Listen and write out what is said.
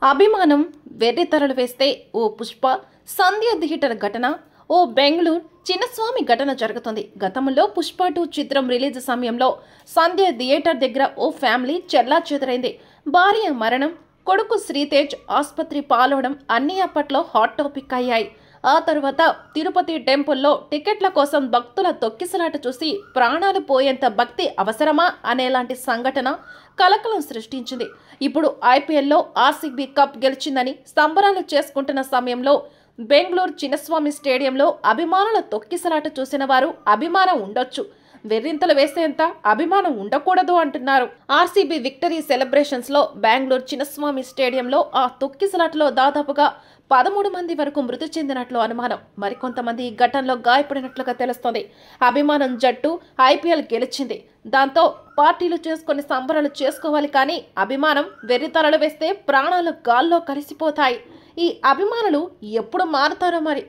అభిమానం వెర్రితరలు వేస్తే ఓ పుష్ప సంధ్య థియేటర్ ఘటన, ఓ బెంగళూరు చిన్నస్వామి ఘటన జరుగుతుంది. గతంలో పుష్ప 2 చిత్రం రిలీజ్ సమయంలో సంధ్య థియేటర్ దగ్గర ఓ ఫ్యామిలీ చెల్లాచెదరైంది. భార్య మరణం, కొడుకు శ్రీతేజ్ ఆసుపత్రి పాలవడం అన్నీ అప్పట్లో హాట్ టాపిక్ అయ్యాయి. ఆ తర్వాత తిరుపతి టెంపుల్లో టికెట్ల కోసం భక్తుల తొక్కిసలాట చూసి ప్రాణాలు పోయేంత భక్తి అవసరమా అనేలాంటి సంఘటన కలకలం సృష్టించింది. ఇప్పుడు ఐపీఎల్లో ఆర్సీబీ కప్ గెలిచిందని సంబరాలు చేసుకుంటున్న సమయంలో బెంగళూరు చిన్నస్వామి స్టేడియంలో అభిమానుల తొక్కిసలాట చూసిన వారు అభిమానం ఉండొచ్చు, వెర్రింతలు వేసేంత అభిమానం ఉండకూడదు అంటున్నారు. ఆర్సీబీ విక్టరీ సెలబ్రేషన్స్ లో బెంగళూరు చిన్నస్వామి స్టేడియంలో ఆ తొక్కిసలాటలో దాదాపుగా 13 మంది వరకు మృతి చెందినట్లు అనుమానం. మరికొంతమంది ఈ ఘటనలో గాయపడినట్లుగా తెలుస్తోంది. అభిమానం జట్టు ఐపీఎల్ గెలిచింది, దాంతో పార్టీలు చేసుకుని సంబరాలు చేసుకోవాలి, కానీ అభిమానం వెర్రితలలు వేస్తే ప్రాణాలు గాల్లో కలిసిపోతాయి. ఈ అభిమానులు ఎప్పుడు మారుతారో మరి.